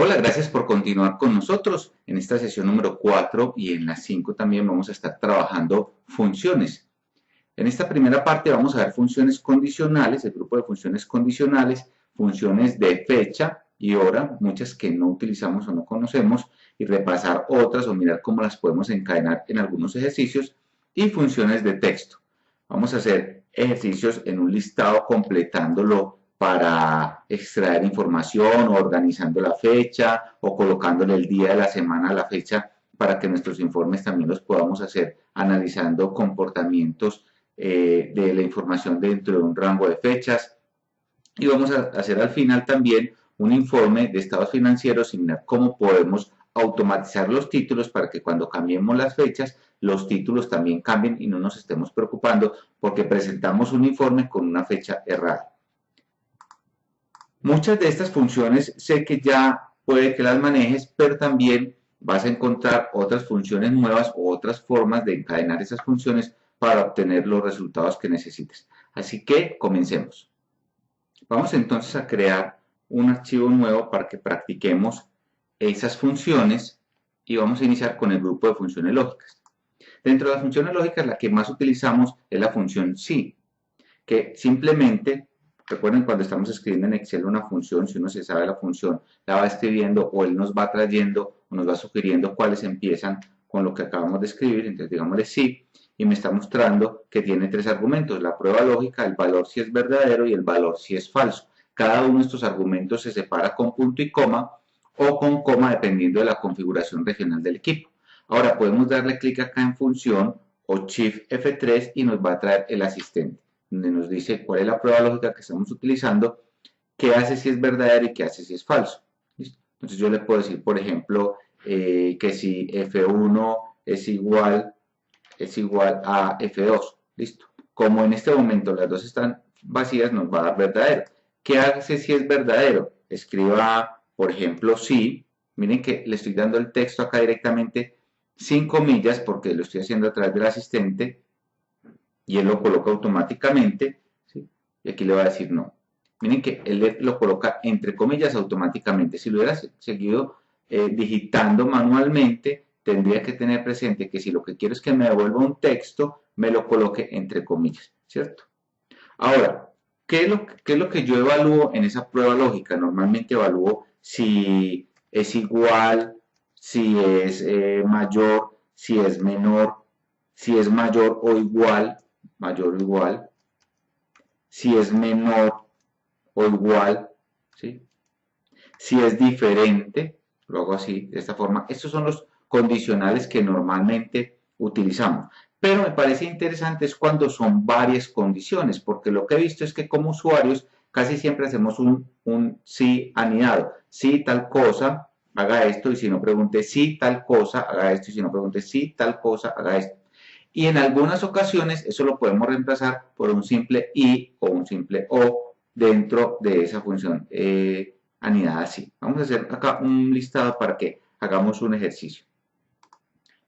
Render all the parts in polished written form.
Hola, gracias por continuar con nosotros en esta sesión número 4 y en la 5 también vamos a estar trabajando funciones. En esta primera parte vamos a ver funciones condicionales, el grupo de funciones condicionales, funciones de fecha y hora, muchas que no utilizamos o no conocemos, y repasar otras o mirar cómo las podemos encadenar en algunos ejercicios, y funciones de texto. Vamos a hacer ejercicios en un listado completándolo para extraer información o organizando la fecha o colocándole el día de la semana a la fecha para que nuestros informes también los podamos hacer analizando comportamientos de la información dentro de un rango de fechas. Y vamos a hacer al final también un informe de estados financieros y mirar cómo podemos automatizar los títulos para que cuando cambiemos las fechas, los títulos también cambien y no nos estemos preocupando porque presentamos un informe con una fecha errada. Muchas de estas funciones sé que ya puede que las manejes, pero también vas a encontrar otras funciones nuevas o otras formas de encadenar esas funciones para obtener los resultados que necesites. Así que comencemos. Vamos entonces a crear un archivo nuevo para que practiquemos esas funciones y vamos a iniciar con el grupo de funciones lógicas. Dentro de las funciones lógicas, la que más utilizamos es la función si, que simplemente, recuerden cuando estamos escribiendo en Excel una función, si uno se sabe la función, la va escribiendo o él nos va trayendo o nos va sugiriendo cuáles empiezan con lo que acabamos de escribir, entonces digámosle sí, y me está mostrando que tiene tres argumentos, la prueba lógica, el valor si es verdadero y el valor si es falso. Cada uno de estos argumentos se separa con punto y coma o con coma dependiendo de la configuración regional del equipo. Ahora podemos darle clic acá en función o Shift F3 y nos va a traer el asistente, donde nos dice cuál es la prueba lógica que estamos utilizando, qué hace si es verdadero y qué hace si es falso. ¿Listo? Entonces yo le puedo decir, por ejemplo, que si F1 es igual a F2. Listo. Como en este momento las dos están vacías, nos va a dar verdadero. ¿Qué hace si es verdadero? Escriba, por ejemplo, si. Miren que le estoy dando el texto acá directamente sin comillas porque lo estoy haciendo a través del asistente y él lo coloca automáticamente, ¿sí? Y aquí le va a decir no. Miren que él lo coloca entre comillas automáticamente. Si lo hubiera seguido digitando manualmente, tendría que tener presente que si lo que quiero es que me devuelva un texto, me lo coloque entre comillas, ¿cierto? Ahora, qué es lo que yo evalúo en esa prueba lógica? Normalmente evalúo si es igual, si es mayor, si es menor, si es mayor o igual, si es menor o igual, ¿sí? Si es diferente, lo hago así, de esta forma. Estos son los condicionales que normalmente utilizamos. Pero me parece interesante es cuando son varias condiciones, porque lo que he visto es que como usuarios casi siempre hacemos un sí anidado. Si tal cosa, haga esto, y si no pregunte si tal cosa, haga esto, y si no pregunte si tal cosa, haga esto. Y en algunas ocasiones eso lo podemos reemplazar por un simple y o un simple o dentro de esa función anidada así. Vamos a hacer acá un listado para que hagamos un ejercicio.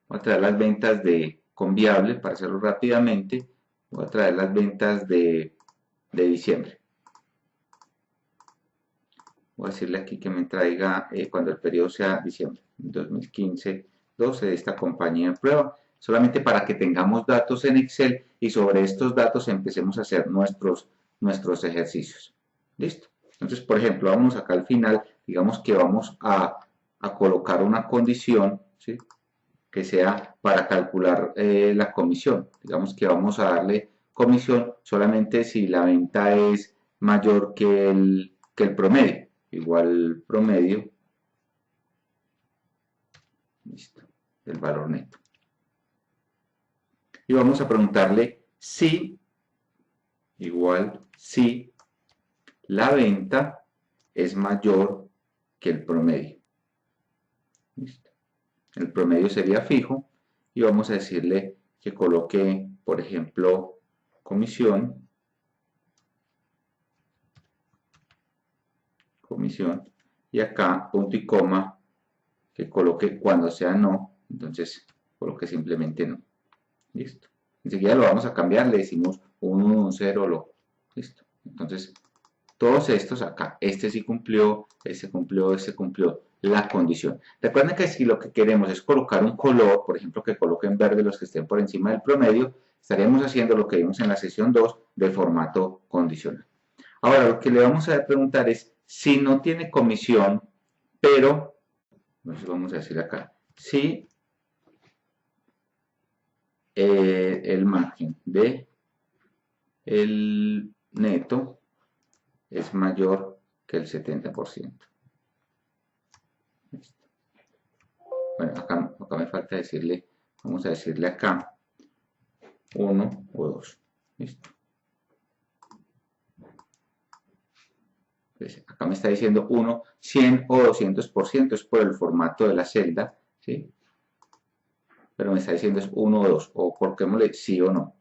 Voy a traer las ventas de Conviable para hacerlo rápidamente. Voy a traer las ventas de diciembre. Voy a decirle aquí que me traiga cuando el periodo sea diciembre 2015-12 de esta compañía de prueba, solamente para que tengamos datos en Excel y sobre estos datos empecemos a hacer nuestros ejercicios. ¿Listo? Entonces, por ejemplo, vamos acá al final, digamos que vamos a colocar una condición, ¿sí? Que sea para calcular la comisión. Digamos que vamos a darle comisión solamente si la venta es mayor que el promedio. Igual promedio, listo, del valor neto. Y vamos a preguntarle si, igual si la venta es mayor que el promedio. ¿Listo? El promedio sería fijo y vamos a decirle que coloque, por ejemplo, comisión, y acá punto y coma que coloque cuando sea no, entonces coloque simplemente no. Listo. Enseguida lo vamos a cambiar, le decimos un 1, un 0, lo. Listo. Entonces todos estos acá, este sí cumplió, este cumplió, este cumplió la condición. Recuerden que si lo que queremos es colocar un color, por ejemplo, que coloquen verde los que estén por encima del promedio, estaríamos haciendo lo que vimos en la sesión 2 de formato condicional. Ahora, lo que le vamos a preguntar es, si no tiene comisión, pero, entonces vamos a decir acá, si el margen de el neto es mayor que el 70%. Listo. Bueno, acá me falta decirle, vamos a decirle acá 1 o 2. Listo. Entonces, acá me está diciendo 1, 100 o 200%, es por el formato de la celda, ¿sí? Pero me está diciendo es 1 o 2, o coloquémosle sí o no.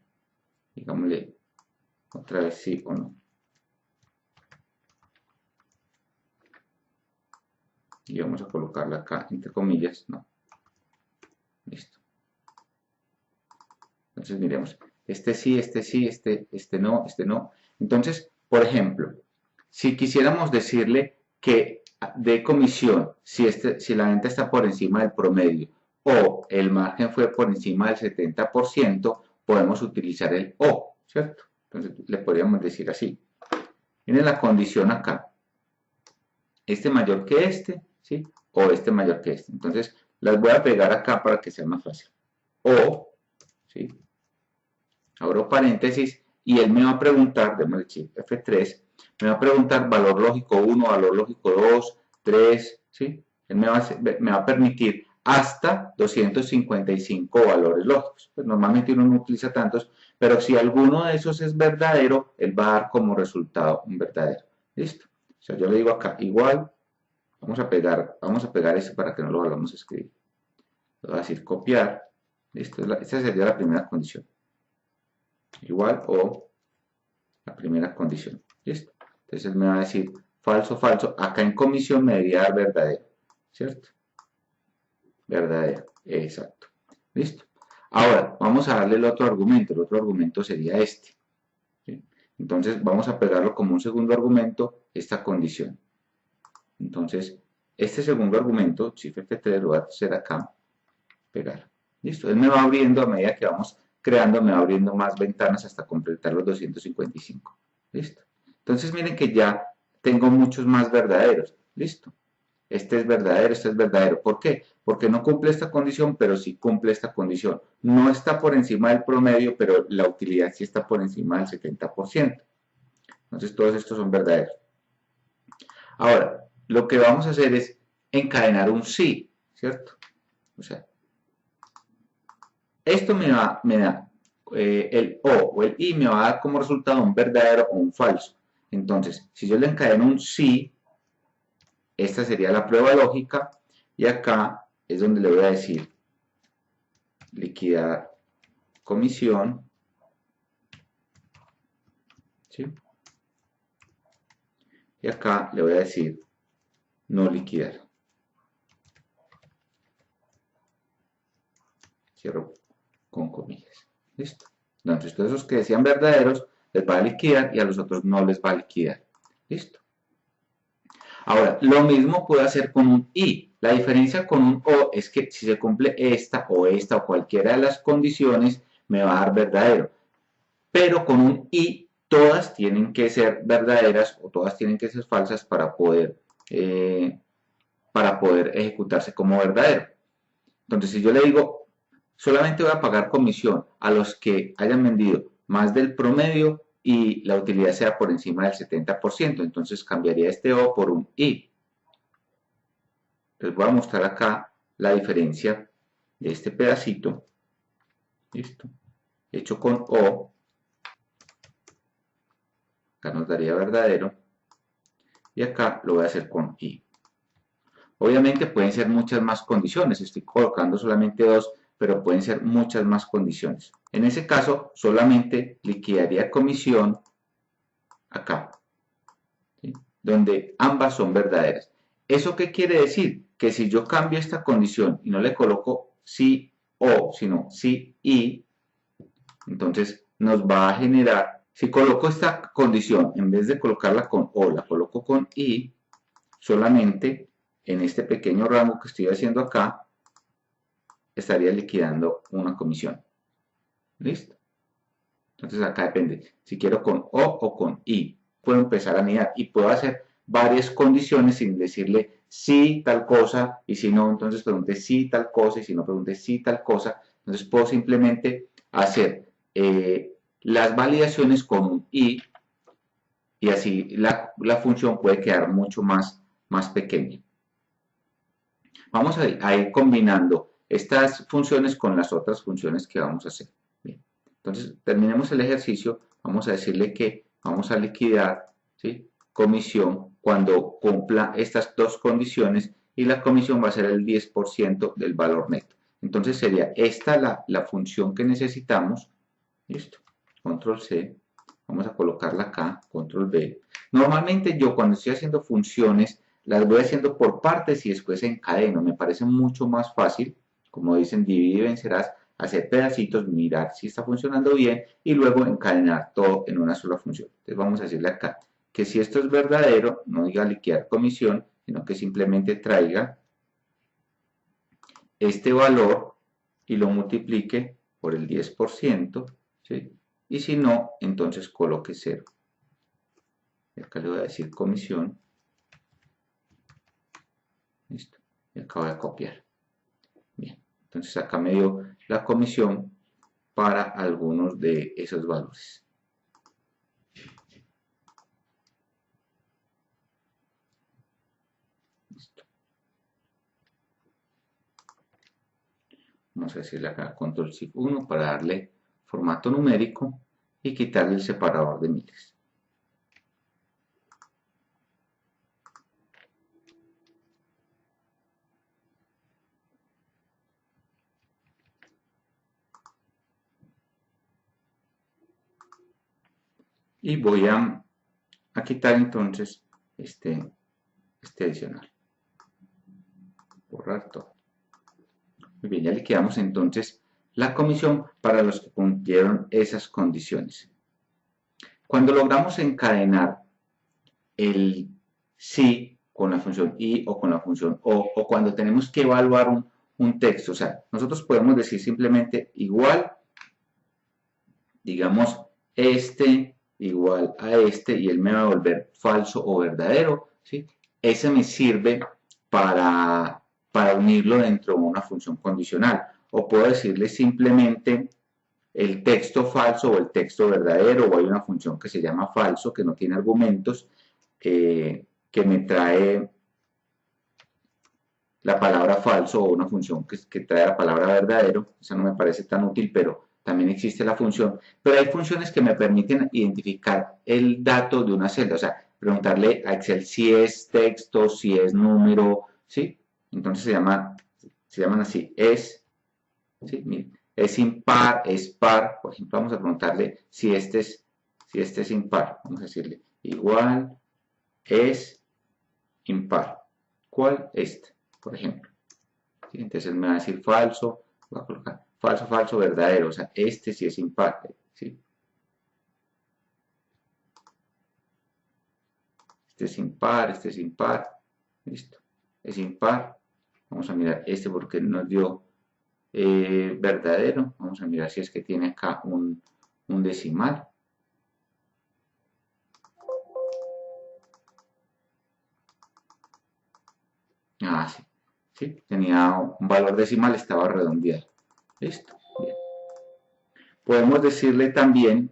Digámosle otra vez sí o no. Y vamos a colocarla acá entre comillas, no. Listo. Entonces miremos, este sí, este no, este no. Entonces, por ejemplo, si quisiéramos decirle que de comisión, si la venta está por encima del promedio o el margen fue por encima del 70%, podemos utilizar el o, ¿cierto? Entonces le podríamos decir así. Miren la condición acá. Este mayor que este, ¿sí? O este mayor que este. Entonces las voy a pegar acá para que sea más fácil. O, ¿sí? Abro paréntesis y él me va a preguntar, démosle chip F3, me va a preguntar valor lógico 1, valor lógico 2, 3, ¿sí? Él me va a permitir hasta 255 valores lógicos. Pues normalmente uno no utiliza tantos, pero si alguno de esos es verdadero, él va a dar como resultado un verdadero. ¿Listo? O sea, yo le digo acá, igual, vamos a pegar eso para que no lo volvamos a escribir. Le voy a decir copiar. ¿Listo? Esta sería la primera condición. Igual o la primera condición. ¿Listo? Entonces me va a decir falso, falso. Acá en comisión me debería dar verdadero. ¿Cierto? Verdadero. Exacto. ¿Listo? Ahora, vamos a darle el otro argumento. El otro argumento sería este. ¿Sí? Entonces, vamos a pegarlo como un segundo argumento, esta condición. Entonces, este segundo argumento, Shift F3, lo voy a hacer acá. Pegar. ¿Listo? Él me va abriendo a medida que vamos creando, me va abriendo más ventanas hasta completar los 255. ¿Listo? Entonces miren que ya tengo muchos más verdaderos. ¿Listo? Este es verdadero, este es verdadero. ¿Por qué? Porque no cumple esta condición, pero sí cumple esta condición. No está por encima del promedio, pero la utilidad sí está por encima del 70%. Entonces todos estos son verdaderos. Ahora, lo que vamos a hacer es encadenar un sí, ¿cierto? O sea, esto me da el o el i me va a dar como resultado un verdadero o un falso. Entonces, si yo le encadeno un sí, esta sería la prueba lógica y acá es donde le voy a decir liquidar comisión, ¿sí? Y acá le voy a decir no liquidar. Cierro con comillas. ¿Listo? Entonces, todos esos que decían verdaderos les va a liquidar y a los otros no les va a liquidar. ¿Listo? Ahora, lo mismo puedo hacer con un i. La diferencia con un o es que si se cumple esta o cualquiera de las condiciones, me va a dar verdadero. Pero con un i, todas tienen que ser verdaderas o todas tienen que ser falsas para poder ejecutarse como verdadero. Entonces, si yo le digo, solamente voy a pagar comisión a los que hayan vendido más del promedio y la utilidad sea por encima del 70%, entonces cambiaría este O por un I. Les voy a mostrar acá la diferencia de este pedacito, listo, hecho con O, acá nos daría verdadero, y acá lo voy a hacer con I. Obviamente pueden ser muchas más condiciones, estoy colocando solamente dos, pero pueden ser muchas más condiciones. En ese caso, solamente liquidaría comisión acá, ¿sí? Donde ambas son verdaderas. ¿Eso qué quiere decir? Que si yo cambio esta condición y no le coloco sí o, sino sí y, entonces nos va a generar Si coloco esta condición, en vez de colocarla con O, la coloco con I, solamente en este pequeño rango que estoy haciendo acá, estaría liquidando una comisión. ¿Listo? Entonces acá depende, si quiero con O o con I. Puedo empezar a anidar y puedo hacer varias condiciones sin decirle sí tal cosa, y si no, entonces pregunte sí tal cosa, y si no, pregunte sí tal cosa. Entonces puedo simplemente hacer las validaciones con un i, y así la función puede quedar mucho más pequeña. Vamos a ir combinando estas funciones con las otras funciones que vamos a hacer. Bien. Entonces, terminemos el ejercicio. Vamos a decirle que vamos a liquidar, ¿sí?, comisión cuando cumpla estas dos condiciones, y la comisión va a ser el 10% del valor neto. Entonces sería esta la función que necesitamos. Listo. Control C. Vamos a colocarla acá. Control V. Normalmente yo cuando estoy haciendo funciones las voy haciendo por partes y después encadeno. Me parece mucho más fácil, como dicen, divide y vencerás, hacer pedacitos, mirar si está funcionando bien y luego encadenar todo en una sola función. Entonces vamos a decirle acá que si esto es verdadero, no diga liquidar comisión, sino que simplemente traiga este valor y lo multiplique por el 10%, ¿sí? Y si no, entonces coloque 0. Y acá le voy a decir comisión. Listo. Y acá voy a copiar. Bien. Entonces acá me dio la comisión para algunos de esos valores. Listo. Vamos a decirle acá control shift 1 para darle formato numérico y quitarle el separador de miles. Y voy a quitar entonces este adicional. Borrar todo. Muy bien, ya liquidamos entonces la comisión para los que cumplieron esas condiciones. Cuando logramos encadenar el sí con la función i o con la función o cuando tenemos que evaluar un texto, o sea, nosotros podemos decir simplemente igual, digamos, este igual a este, y él me va a devolver falso o verdadero, ¿sí? Ese me sirve para unirlo dentro de una función condicional. O puedo decirle simplemente el texto falso o el texto verdadero, o hay una función que se llama falso, que no tiene argumentos, que me trae la palabra falso, o una función que trae la palabra verdadero. Esa no me parece tan útil, pero también existe la función. Pero hay funciones que me permiten identificar el dato de una celda, o sea, preguntarle a Excel si es texto, si es número, ¿sí? Entonces se llaman así, ¿sí? Es impar, es par. Por ejemplo, vamos a preguntarle si este es impar. Vamos a decirle igual, es impar. ¿Cuál? Este, por ejemplo. ¿Sí? Entonces él me va a decir falso, voy a colocar falso, falso, verdadero. O sea, este sí es impar. ¿Sí? Este es impar, este es impar. Listo. Es impar. Vamos a mirar este porque nos dio verdadero. Vamos a mirar si es que tiene acá un decimal. Ah, sí. ¿Sí? Tenía un valor decimal, estaba redondeado. Listo. Bien. Podemos decirle también,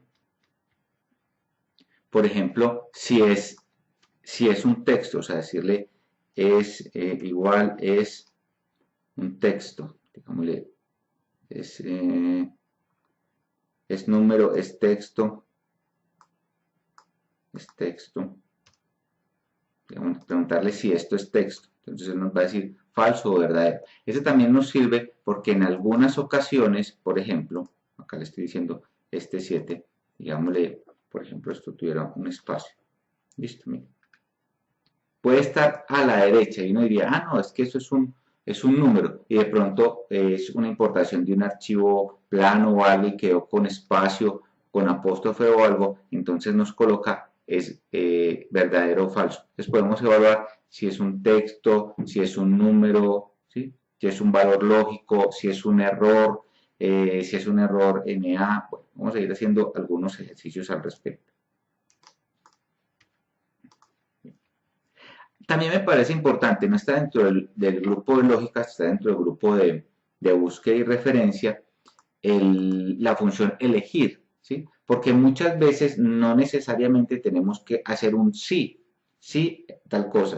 por ejemplo, si es un texto, o sea, decirle es igual, es un texto, digámosle, es número, es texto, digamos, preguntarle si esto es texto. Entonces él nos va a decir falso o verdadero. Este también nos sirve porque en algunas ocasiones, por ejemplo, acá le estoy diciendo este 7, digámosle, por ejemplo, esto tuviera un espacio. Listo, miren. Puede estar a la derecha y uno diría, ah, no, es que eso es un número, y de pronto es una importación de un archivo plano o algo y quedó con espacio con apóstrofe o algo, entonces nos coloca es verdadero o falso. Entonces podemos evaluar si es un texto, si es un número, ¿sí? Si es un valor lógico, si es un error, si es un error NA. Bueno, vamos a ir haciendo algunos ejercicios al respecto. También me parece importante, no está dentro del grupo de lógica, está dentro del grupo de búsqueda y referencia, la función elegir, ¿sí? Porque muchas veces no necesariamente tenemos que hacer un sí, sí tal cosa,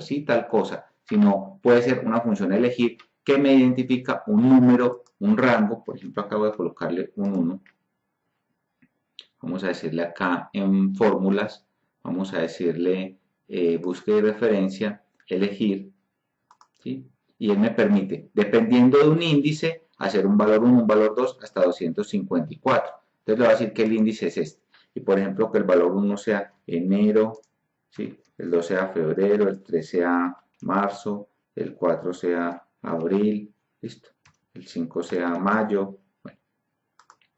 sino puede ser una función elegir que me identifica un número, un rango, por ejemplo acabo de colocarle un 1, vamos a decirle acá en fórmulas, vamos a decirle búsqueda y referencia, elegir, ¿sí? Y él me permite, dependiendo de un índice, hacer un valor 1, un valor 2, hasta 254. Entonces le voy a decir que el índice es este. Y por ejemplo, que el valor 1 sea enero, ¿sí? El 2 sea febrero, el 3 sea marzo, el 4 sea abril, listo. El 5 sea mayo. Bueno,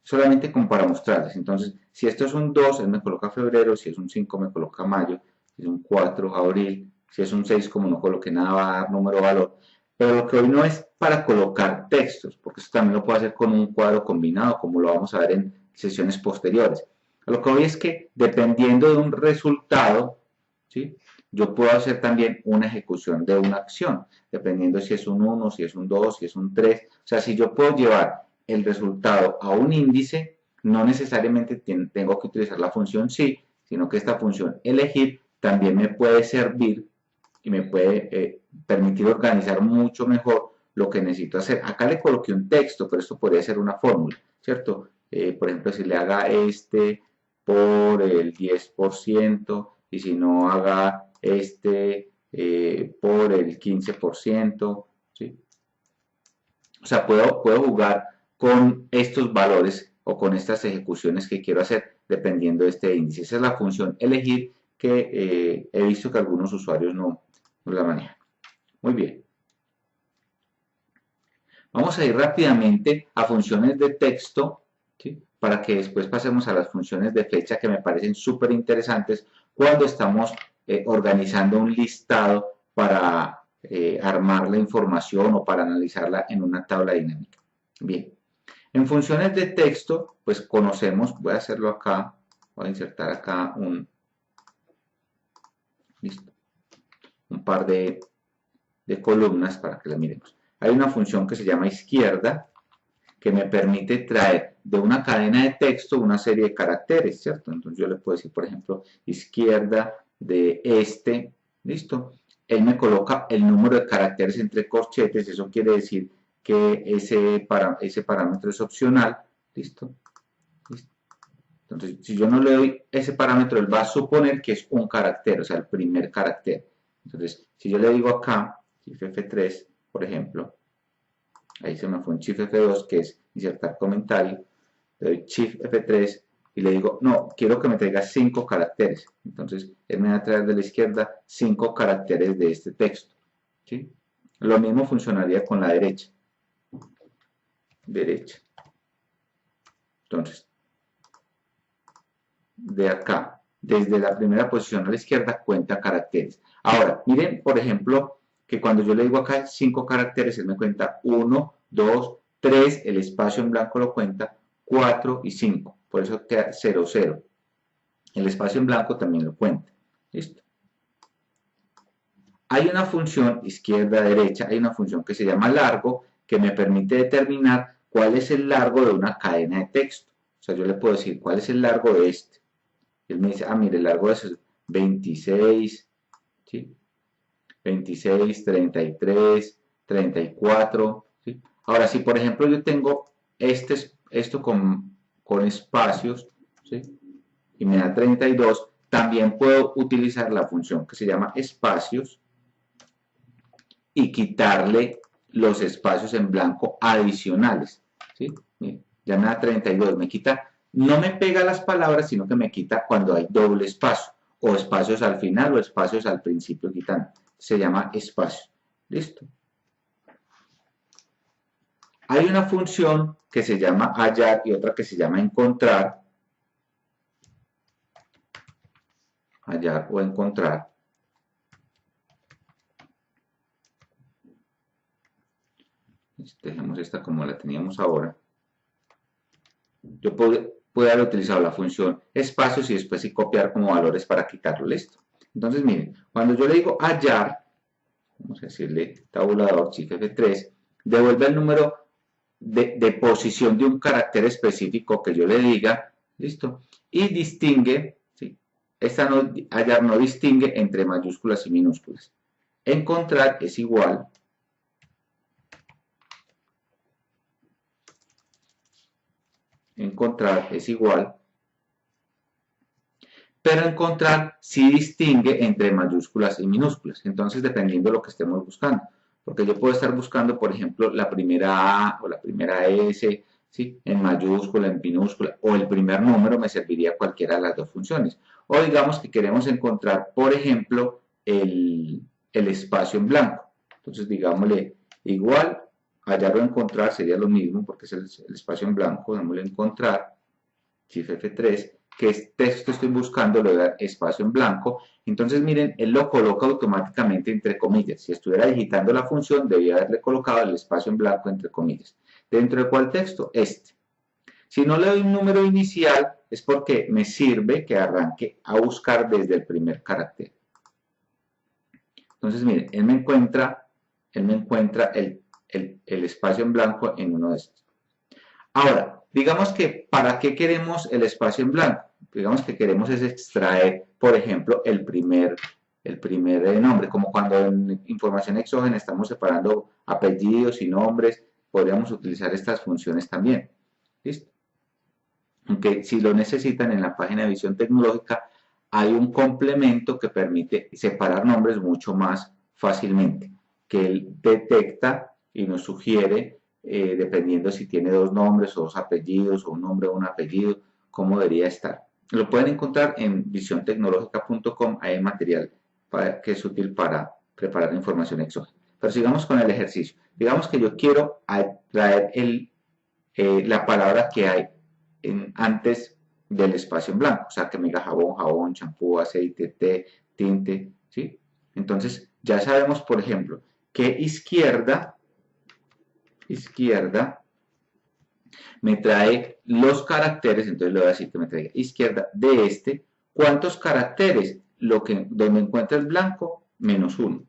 solamente como para mostrarles. Entonces, si esto es un 2, él me coloca febrero, si es un 5 me coloca mayo, si es un 4, abril, si es un 6, como no coloque nada, va a dar número valor. Pero lo que hoy no es para colocar textos, porque eso también lo puedo hacer con un cuadro combinado, como lo vamos a ver en sesiones posteriores. Lo que hoy es que dependiendo de un resultado, ¿sí? Yo puedo hacer también una ejecución de una acción, dependiendo si es un 1, si es un 2, si es un 3. O sea, si yo puedo llevar el resultado a un índice, no necesariamente tengo que utilizar la función sí, sino que esta función elegir también me puede servir y me puede permitir organizar mucho mejor lo que necesito hacer. Acá le coloqué un texto, pero esto podría ser una fórmula, ¿cierto? Por ejemplo, si le haga este por el 10% y si no haga este por el 15%, ¿sí? O sea, puedo jugar con estos valores o con estas ejecuciones que quiero hacer dependiendo de este índice. Esa es la función elegir que he visto que algunos usuarios no la manejan. Muy bien. Vamos a ir rápidamente a funciones de texto, ¿sí? Para que después pasemos a las funciones de fecha que me parecen súper interesantes cuando estamos organizando un listado para armar la información o para analizarla en una tabla dinámica. Bien, en funciones de texto, pues conocemos, voy a hacerlo acá, voy a insertar acá listo, un par de columnas para que la miremos. Hay una función que se llama izquierda, que me permite traer de una cadena de texto una serie de caracteres, ¿cierto? Entonces yo le puedo decir, por ejemplo, izquierda de este, ¿listo? Él me coloca el número de caracteres entre corchetes, eso quiere decir que ese parámetro es opcional, ¿listo? ¿Listo? Entonces, si yo no le doy ese parámetro, él va a suponer que es un carácter, o sea, el primer carácter. Entonces, si yo le digo acá, shift F3, por ejemplo, ahí se me fue un shift F2, que es insertar comentario, le doy shift F3 y le digo, no, quiero que me traiga 5 caracteres. Entonces, él me va a traer de la izquierda 5 caracteres de este texto. ¿Sí? Lo mismo funcionaría con la derecha. Derecha. Entonces, de acá, desde la primera posición a la izquierda, cuenta caracteres. Ahora, miren, por ejemplo, que cuando yo le digo acá 5 caracteres, él me cuenta 1, 2, 3, el espacio en blanco lo cuenta, 4 y 5. Por eso queda 0, 0. El espacio en blanco también lo cuenta. ¿Listo? Hay una función izquierda-derecha, hay una función que se llama largo, que me permite determinar cuál es el largo de una cadena de texto. O sea, yo le puedo decir cuál es el largo de este. Él me dice, mire, el largo es 26, ¿sí? 26, 33, 34, ¿sí? Ahora, si por ejemplo yo tengo esto con espacios, ¿sí? Y me da 32, también puedo utilizar la función que se llama espacios y quitarle los espacios en blanco adicionales, ¿sí? Ya me da 32, me quita, no me pega las palabras, sino que me quita cuando hay doble espacio, o espacios al final o espacios al principio quitando. Se llama espacio. ¿Listo? Hay una función que se llama hallar y otra que se llama encontrar, hallar o encontrar. Dejemos esta como la teníamos ahora. Yo puedo haber utilizado la función espacios y después sí copiar como valores para quitarlo, listo. Entonces miren, cuando yo le digo hallar, vamos a decirle tabulador, Shift F3, devuelve el número de posición de un carácter específico que yo le diga, listo, y distingue, ¿sí? Hallar no distingue entre mayúsculas y minúsculas. Encontrar es igual pero encontrar sí distingue entre mayúsculas y minúsculas. Entonces, dependiendo de lo que estemos buscando. Porque yo puedo estar buscando, por ejemplo, la primera A o la primera S, ¿sí? En mayúscula, en minúscula, o el primer número me serviría cualquiera de las dos funciones. O digamos que queremos encontrar, por ejemplo, el espacio en blanco. Entonces, digámosle igual, hallar o encontrar sería lo mismo, porque es el espacio en blanco, digámosle encontrar, Shift F3, que es texto estoy buscando, le voy a dar espacio en blanco. Entonces, miren, él lo coloca automáticamente entre comillas. Si estuviera digitando la función, debía haberle colocado el espacio en blanco entre comillas. ¿Dentro de cuál texto? Este. Si no le doy un número inicial, es porque me sirve que arranque a buscar desde el primer carácter. Entonces, miren, él me encuentra el espacio en blanco en uno de estos. Ahora, digamos que ¿para qué queremos el espacio en blanco? Digamos que queremos es extraer, por ejemplo, el primer nombre, como cuando en información exógena estamos separando apellidos y nombres, podríamos utilizar estas funciones también. ¿Listo? Aunque si lo necesitan en la página de visión tecnológica, hay un complemento que permite separar nombres mucho más fácilmente, que él detecta y nos sugiere, dependiendo si tiene dos nombres o dos apellidos o un nombre o un apellido, cómo debería estar. Lo pueden encontrar en visiontecnologica.com, hay material que es útil para preparar información exógena. Pero sigamos con el ejercicio. Digamos que yo quiero traer la palabra que hay antes del espacio en blanco, o sea, que me diga jabón, jabón, champú, aceite, té, tinte, ¿sí? Entonces, ya sabemos, por ejemplo, que izquierda me trae los caracteres, entonces le voy a decir que me traiga izquierda de este, ¿cuántos caracteres? Donde encuentra el blanco, menos 1.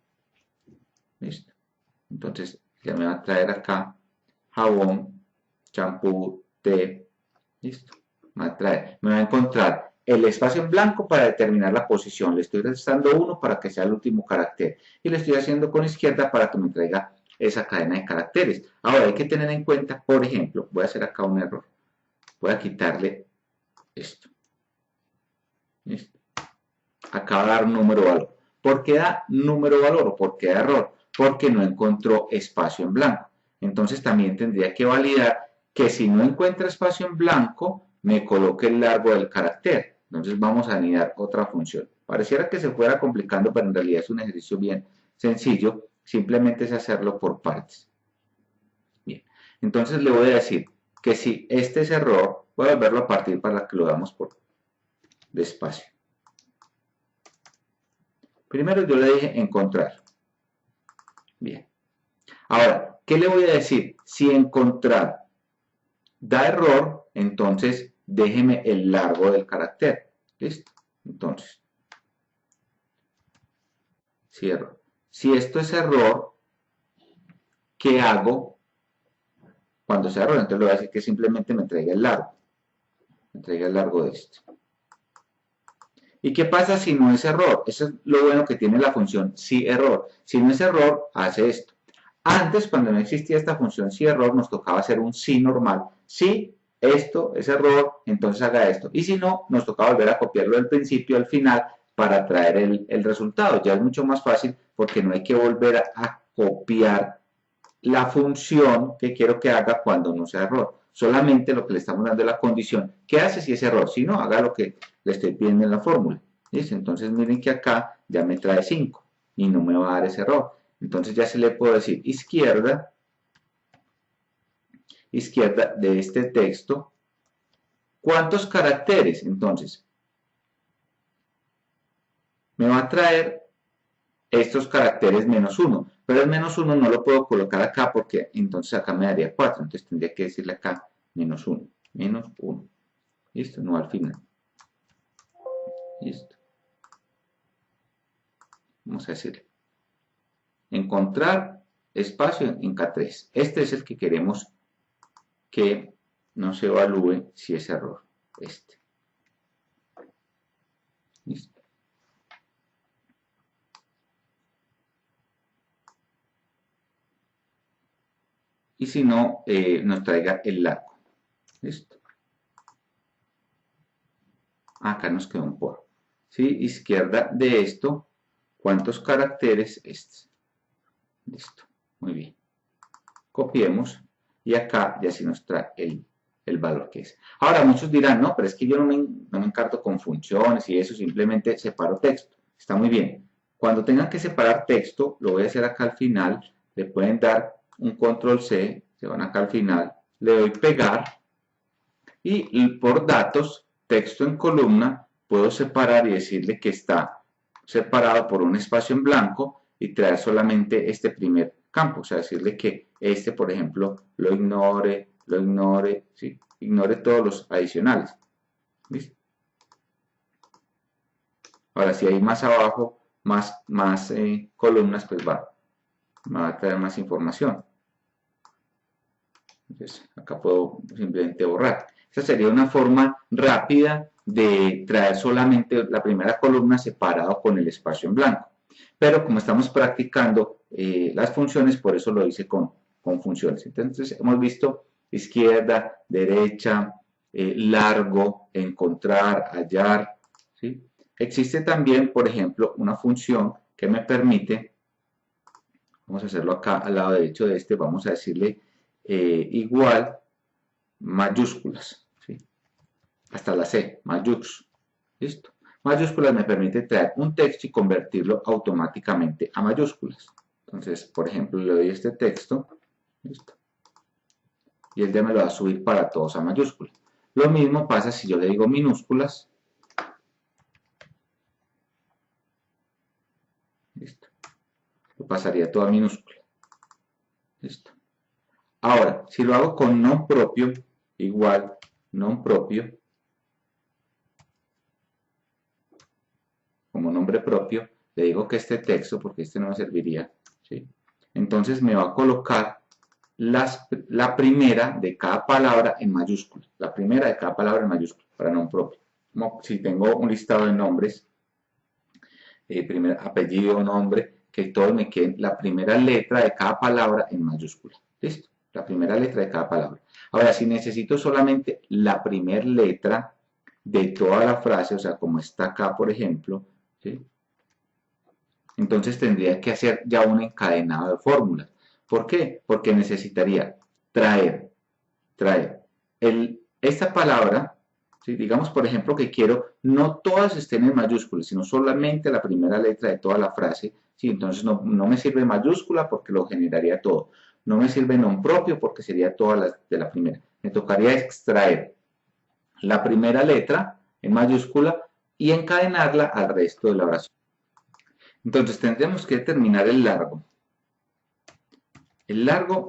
¿Listo? Entonces, ya me va a traer acá jabón, champú, té, ¿listo? Me va a encontrar el espacio en blanco para determinar la posición. Le estoy restando 1 para que sea el último carácter. Y le estoy haciendo con izquierda para que me traiga esa cadena de caracteres. Ahora hay que tener en cuenta, por ejemplo, voy a hacer acá un error. Voy a quitarle esto. ¿Listo? Acá va a dar número valor. ¿Por qué da número valor o por qué da error? Porque no encontró espacio en blanco. Entonces también tendría que validar que si no encuentra espacio en blanco, me coloque el largo del carácter. Entonces vamos a anidar otra función. Pareciera que se fuera complicando, pero en realidad es un ejercicio bien sencillo. Simplemente es hacerlo por partes. Bien, entonces le voy a decir que si este es error, voy a volverlo a partir para que lo veamos por despacio. Primero yo le dije encontrar. Bien. Ahora, ¿qué le voy a decir? Si encontrar da error, entonces déjeme el largo del carácter. ¿Listo? Entonces, cierro. Si esto es error, ¿qué hago cuando sea error? Entonces le voy a decir que simplemente me traiga el largo. Me traiga el largo de esto. ¿Y qué pasa si no es error? Eso es lo bueno que tiene la función si error. Si no es error, hace esto. Antes, cuando no existía esta función si error, nos tocaba hacer un si normal. Si esto es error, entonces haga esto. Y si no, nos tocaba volver a copiarlo del principio al final para traer el resultado. Ya es mucho más fácil porque no hay que volver a copiar la función que quiero que haga cuando no sea error. Solamente lo que le estamos dando es la condición. ¿Qué hace si es error? Si no, haga lo que le estoy pidiendo en la fórmula. ¿Listo? Entonces miren que acá ya me trae 5 y no me va a dar ese error. Entonces ya se le puedo decir izquierda de este texto. ¿Cuántos caracteres? Entonces, me va a traer estos caracteres -1, pero el -1 no lo puedo colocar acá porque entonces acá me daría 4, entonces tendría que decirle acá -1, -1, listo, no al final, listo, vamos a decirle, encontrar espacio en K3, este es el que queremos que nos evalúe si es error, este, listo. Y si no, nos traiga el largo. ¿Listo? Acá nos quedó un por. ¿Sí? Izquierda de esto, ¿cuántos caracteres? Este. Listo. Muy bien. Copiemos y acá ya sí nos trae el valor que es. Ahora, muchos dirán, no, pero es que yo no me encarto con funciones y eso, simplemente separo texto. Está muy bien. Cuando tengan que separar texto, lo voy a hacer acá al final, le pueden dar un control C, se van acá al final, le doy pegar y por datos, texto en columna, puedo separar y decirle que está separado por un espacio en blanco y traer solamente este primer campo, o sea, decirle que este, por ejemplo, lo ignore, ¿sí? Ignore todos los adicionales. ¿Listo? Ahora, si hay más abajo, más columnas, pues va a traer más información. Entonces, acá puedo simplemente borrar. Esa sería una forma rápida de traer solamente la primera columna separado con el espacio en blanco. Pero como estamos practicando las funciones, por eso lo hice con funciones. Entonces, hemos visto izquierda, derecha, largo, encontrar, hallar. ¿Sí? Existe también, por ejemplo, una función que me permite, vamos a hacerlo acá al lado derecho de este, vamos a decirle igual mayúsculas, ¿sí? Hasta la C, mayús, listo. Mayúsculas me permite traer un texto y convertirlo automáticamente a mayúsculas. Entonces, por ejemplo, le doy este texto, listo, y él ya me lo va a subir para todos a mayúsculas. Lo mismo pasa si yo le digo minúsculas, listo, lo pasaría todo a minúscula, listo. Ahora, si lo hago con non propio, igual non propio, como nombre propio, le digo que este texto, porque este no me serviría, ¿sí? Entonces me va a colocar la primera de cada palabra en mayúscula, la primera de cada palabra en mayúscula, para non propio. Como si tengo un listado de nombres, primer apellido, nombre, que todo me quede la primera letra de cada palabra en mayúscula. ¿Listo? La primera letra de cada palabra. Ahora, si necesito solamente la primera letra de toda la frase, o sea, como está acá, por ejemplo, ¿sí? Entonces tendría que hacer ya un encadenado de fórmulas. ¿Por qué? Porque necesitaría traer esta palabra, ¿sí? Digamos, por ejemplo, que quiero no todas estén en mayúsculas, sino solamente la primera letra de toda la frase, ¿sí? Entonces no me sirve mayúscula porque lo generaría todo. No me sirve non propio porque sería toda de la primera. Me tocaría extraer la primera letra en mayúscula y encadenarla al resto de la oración. Entonces tendremos que determinar el largo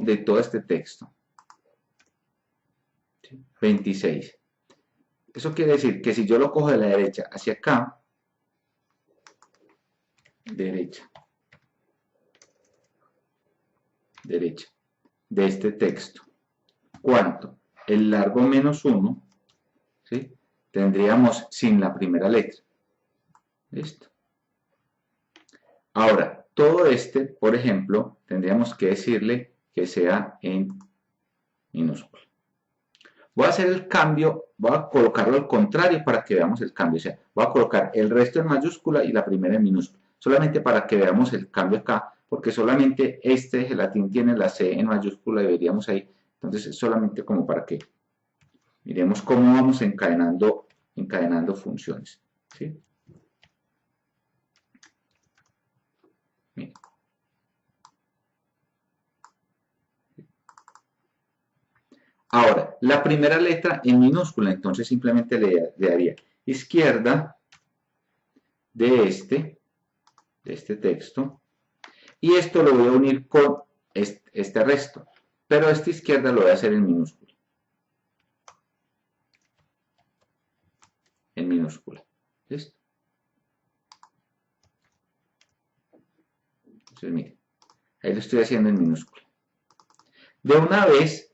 de todo este texto. 26. Eso quiere decir que si yo lo cojo de la derecha hacia acá, derecha, de este texto, ¿cuánto? El largo -1, ¿sí? Tendríamos sin la primera letra. ¿Listo? Ahora, todo este, por ejemplo, tendríamos que decirle que sea en minúscula. Voy a hacer el cambio, voy a colocarlo al contrario para que veamos el cambio. O sea, voy a colocar el resto en mayúscula y la primera en minúscula. Solamente para que veamos el cambio acá, porque solamente este gelatín tiene la C en mayúscula y veríamos ahí. Entonces, solamente como para que miremos cómo vamos encadenando funciones. ¿Sí? Miren. Ahora, la primera letra en minúscula, entonces simplemente le daría izquierda de este, de este texto, y esto lo voy a unir con este resto, pero esta izquierda lo voy a hacer en minúscula. En minúscula. ¿Listo? Entonces, miren, ahí lo estoy haciendo en minúscula. De una vez,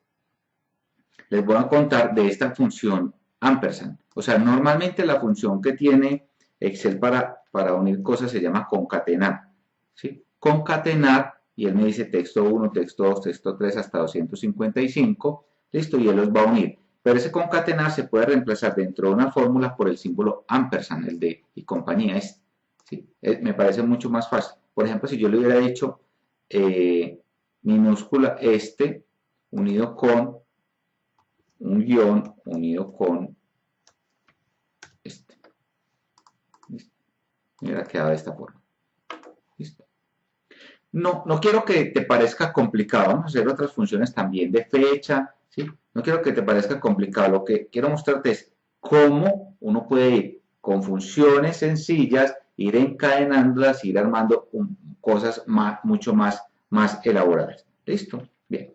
les voy a contar de esta función ampersand. O sea, normalmente la función que tiene Excel para unir cosas se llama concatenar. ¿Sí? Concatenar, y él me dice texto 1, texto 2, texto 3 hasta 255. Listo, y él los va a unir. Pero ese concatenar se puede reemplazar dentro de una fórmula por el símbolo ampersand, el de y compañía. ¿Sí? Me parece mucho más fácil. Por ejemplo, si yo le hubiera dicho minúscula este unido con un guión unido con este. ¿Listo? Me hubiera quedado de esta forma. ¿Listo? No quiero que te parezca complicado. Vamos a hacer otras funciones también de fecha. ¿Sí? No quiero que te parezca complicado. Lo que quiero mostrarte es cómo uno puede ir con funciones sencillas, ir encadenándolas, ir armando cosas mucho más elaboradas. ¿Listo? Bien.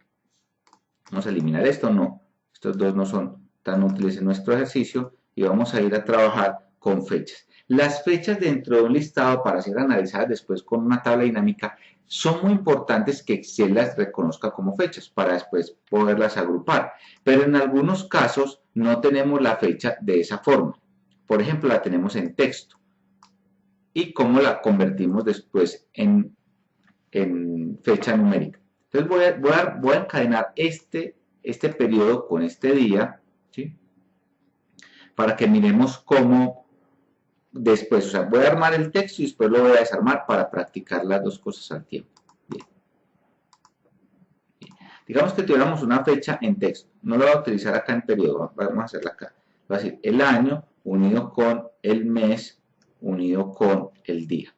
Vamos a eliminar esto. No. Estos dos no son tan útiles en nuestro ejercicio y vamos a ir a trabajar con fechas. Las fechas dentro de un listado para ser analizadas después con una tabla dinámica son muy importantes que Excel las reconozca como fechas para después poderlas agrupar. Pero en algunos casos no tenemos la fecha de esa forma. Por ejemplo, la tenemos en texto. ¿Y cómo la convertimos después en fecha numérica? Entonces voy a encadenar este periodo con este día, ¿sí? Para que miremos cómo después, o sea, voy a armar el texto y después lo voy a desarmar para practicar las dos cosas al tiempo. Bien. Bien. Digamos que tuviéramos una fecha en texto, no lo voy a utilizar acá en periodo, vamos a hacerla acá. Voy a decir el año unido con el mes unido con el día.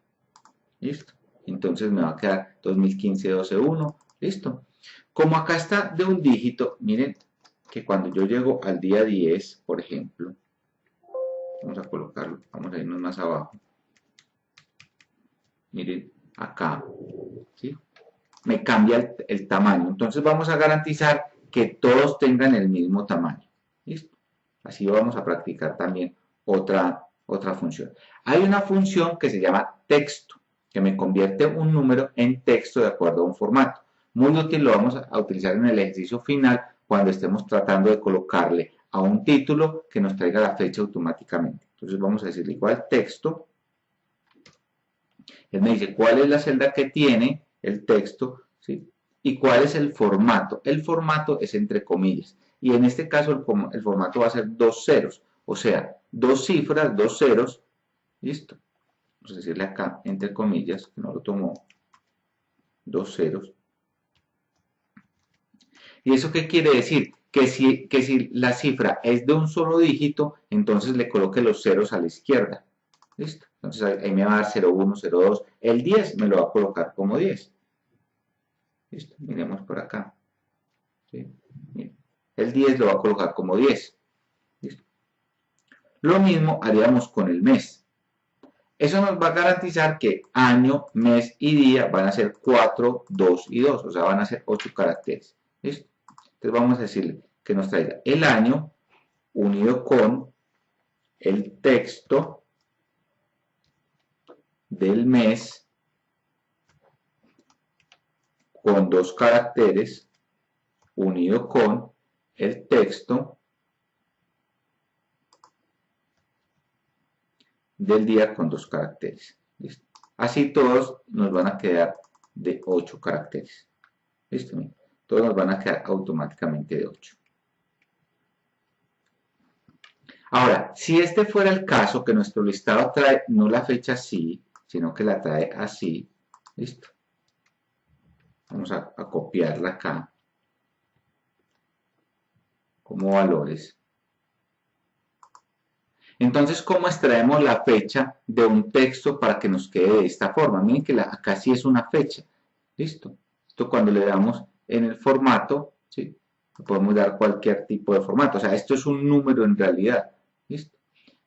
¿Listo? Entonces me va a quedar 2015-12-1. ¿Listo? Como acá está de un dígito, miren que cuando yo llego al día 10, por ejemplo, vamos a colocarlo, vamos a irnos más abajo. Miren, acá, ¿sí? Me cambia el tamaño. Entonces vamos a garantizar que todos tengan el mismo tamaño. ¿Listo? Así vamos a practicar también otra función. Hay una función que se llama texto, que me convierte un número en texto de acuerdo a un formato. Muy útil, lo vamos a utilizar en el ejercicio final cuando estemos tratando de colocarle a un título que nos traiga la fecha automáticamente. Entonces vamos a decirle igual texto. Él me dice cuál es la celda que tiene el texto, ¿sí? Y cuál es el formato. El formato es entre comillas. Y en este caso el formato va a ser 2 ceros. O sea, 2 cifras, 2 ceros. ¿Listo? Vamos a decirle acá, entre comillas, que no lo tomó, 2 ceros. ¿Y eso qué quiere decir? Que si la cifra es de un solo dígito, entonces le coloque los ceros a la izquierda. ¿Listo? Entonces ahí me va a dar 0,1, 0,2. El 10 me lo va a colocar como 10. ¿Listo? Miremos por acá. ¿Sí? El 10 lo va a colocar como 10. ¿Listo? Lo mismo haríamos con el mes. Eso nos va a garantizar que año, mes y día van a ser 4, 2 y 2. O sea, van a ser 8 caracteres. ¿Listo? Entonces vamos a decirle que nos traiga el año unido con el texto del mes con 2 caracteres unido con el texto del día con 2 caracteres. ¿Listo? Así todos nos van a quedar de 8 caracteres. ¿Listo? Todos nos van a quedar automáticamente de 8. Ahora, si este fuera el caso, que nuestro listado trae no la fecha así, sino que la trae así, ¿listo? Vamos a copiarla acá como valores. Entonces, ¿cómo extraemos la fecha de un texto para que nos quede de esta forma? Miren que acá sí es una fecha. ¿Listo? Esto cuando le damos en el formato, ¿sí? Podemos dar cualquier tipo de formato. O sea, esto es un número en realidad. ¿Listo?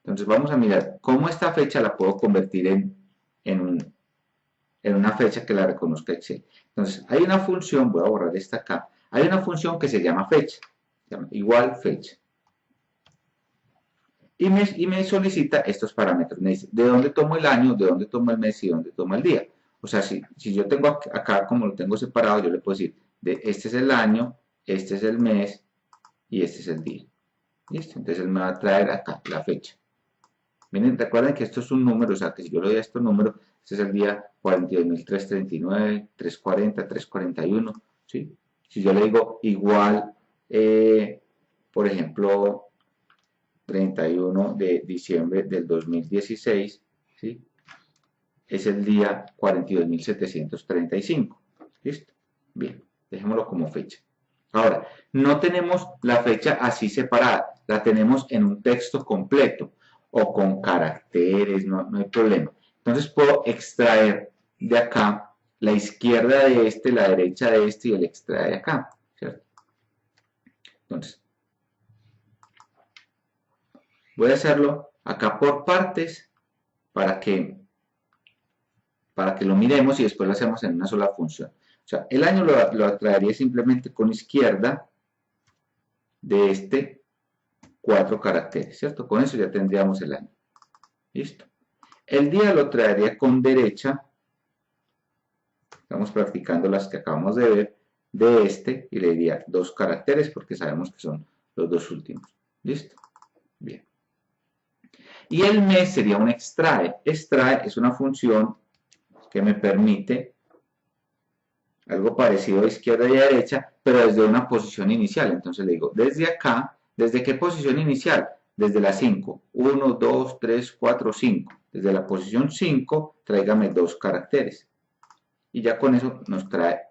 Entonces vamos a mirar cómo esta fecha la puedo convertir en en una fecha que la reconozca Excel. Entonces, hay una función, voy a borrar esta acá, hay una función que se llama fecha, se llama igual fecha. Y me solicita estos parámetros. Me dice, ¿de dónde tomo el año, de dónde tomo el mes y de dónde tomo el día? O sea, si yo tengo acá, como lo tengo separado, yo le puedo decir, este es el año, este es el mes y este es el día. ¿Listo? Entonces él me va a traer acá la fecha. Miren, recuerden que esto es un número, o sea, que si yo le doy a este número, este es el día 42.339, 340, 341, ¿sí? Si yo le digo igual, por ejemplo, 31 de diciembre del 2016, ¿sí? Es el día 42.735. ¿Listo? Bien, dejémoslo como fecha. Ahora, no tenemos la fecha así separada, la tenemos en un texto completo o con caracteres, no hay problema. Entonces puedo extraer de acá la izquierda de este, la derecha de este y el extra de acá, ¿cierto? Entonces, voy a hacerlo acá por partes para que lo miremos y después lo hacemos en una sola función. O sea, el año lo traería simplemente con izquierda de este 4 caracteres, ¿cierto? Con eso ya tendríamos el año. Listo. El día lo traería con derecha, estamos practicando las que acabamos de ver, de este, y le diría 2 caracteres porque sabemos que son los 2 últimos. ¿Listo? Bien. Y el mes sería un extrae. Extrae es una función que me permite algo parecido a izquierda y a derecha, pero desde una posición inicial. Entonces le digo, desde acá, ¿desde qué posición inicial? Desde la 5. 1, 2, 3, 4, 5. Desde la posición 5, tráigame 2 caracteres. Y ya con eso nos trae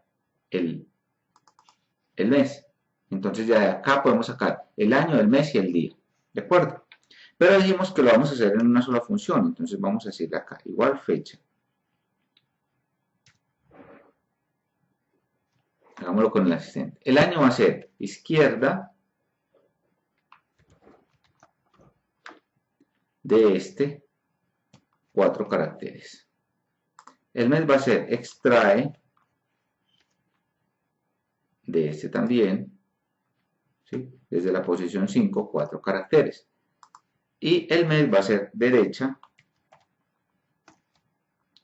el mes. Entonces ya de acá podemos sacar el año, el mes y el día. ¿De acuerdo? Pero dijimos que lo vamos a hacer en una sola función. Entonces vamos a decirle acá, igual fecha. Hagámoslo con el asistente. El año va a ser izquierda de este 4 caracteres. El mes va a ser extrae de este también, ¿sí? Desde la posición 5, 4 caracteres. Y el mes va a ser derecha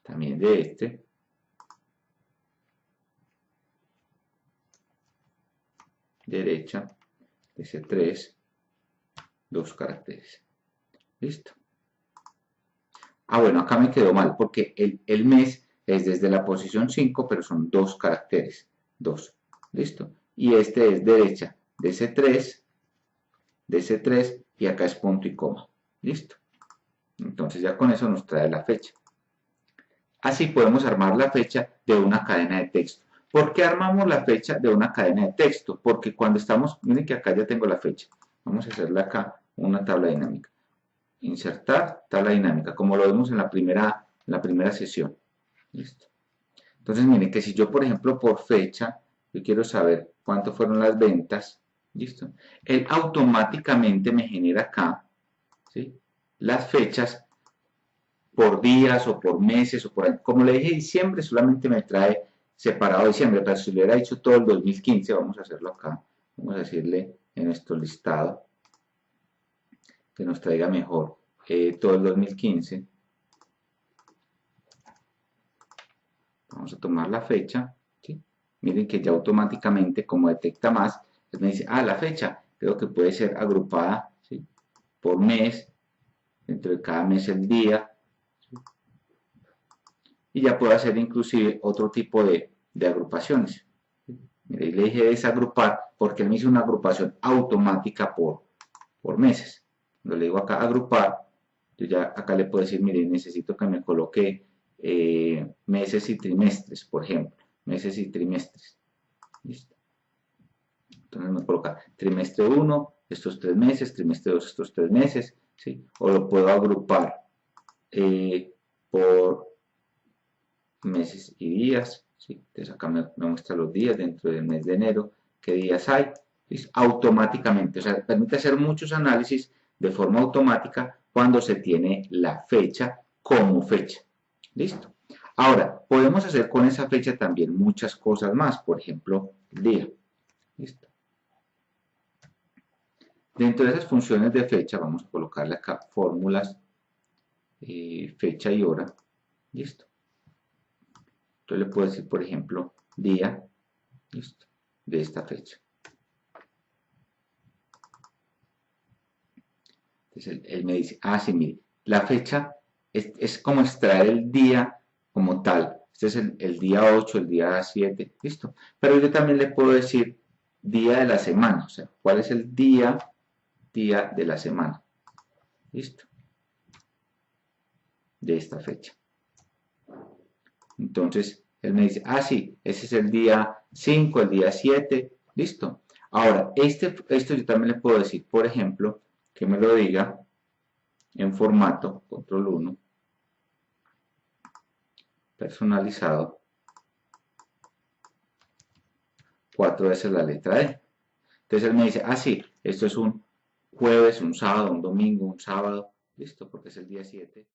también de este, derecha de ese 3, 2 caracteres. Listo. Ah, bueno, acá me quedó mal porque el mes es desde la posición 5, pero son 2 caracteres. 2. ¿Listo? Y este es derecha de ese 3, y acá es punto y coma. ¿Listo? Entonces ya con eso nos trae la fecha. Así podemos armar la fecha de una cadena de texto. ¿Por qué armamos la fecha de una cadena de texto? Porque cuando estamos, miren que acá ya tengo la fecha. Vamos a hacerle acá una tabla dinámica. Insertar tabla dinámica, como lo vimos en la primera sesión. ¿Listo? Entonces, miren que si yo, por ejemplo, por fecha, yo quiero saber cuánto fueron las ventas, ¿listo? Él automáticamente me genera acá, ¿sí? Las fechas por días o por meses o por, como le dije, diciembre solamente me trae separado diciembre, pero si le hubiera dicho todo el 2015, vamos a hacerlo acá, vamos a decirle en nuestro listado que nos traiga mejor todo el 2015. Vamos a tomar la fecha, ¿sí? Miren que ya automáticamente, como detecta más, pues me dice, la fecha, creo que puede ser agrupada, ¿sí? Por mes, dentro de cada mes el día, ¿sí? Y ya puedo hacer inclusive otro tipo de agrupaciones. ¿Sí? Mire, y le dije desagrupar porque él me hizo una agrupación automática por meses. Cuando le digo acá agrupar, yo ya acá le puedo decir, mire, necesito que me coloque meses y trimestres, por ejemplo, meses y trimestres. ¿Listo? Entonces me coloca trimestre 1, estos 3 meses, trimestre 2, estos 3 meses, ¿sí? O lo puedo agrupar por meses y días, ¿sí? Entonces acá me muestra los días dentro del mes de enero, qué días hay, ¿sí? Automáticamente, o sea, permite hacer muchos análisis de forma automática cuando se tiene la fecha como fecha. ¿Listo? Ahora, podemos hacer con esa fecha también muchas cosas más, por ejemplo, día. ¿Listo? Dentro de esas funciones de fecha, vamos a colocarle acá fórmulas, fecha y hora. ¿Listo? Entonces le puedo decir, por ejemplo, día, ¿listo? De esta fecha. Entonces él me dice, sí, mire, la fecha es como extraer el día como tal. Este es el día 8, el día 7, ¿listo? Pero yo también le puedo decir día de la semana, o sea, ¿cuál es el día de la semana? ¿Listo? De esta fecha. Entonces, él me dice, sí, ese es el día 5, el día 7, ¿listo? Ahora, esto yo también le puedo decir, por ejemplo, que me lo diga en formato, control 1, personalizado, 4 veces la letra E. Entonces él me dice, sí, esto es un jueves, un sábado, un domingo, un sábado, listo, porque es el día 7.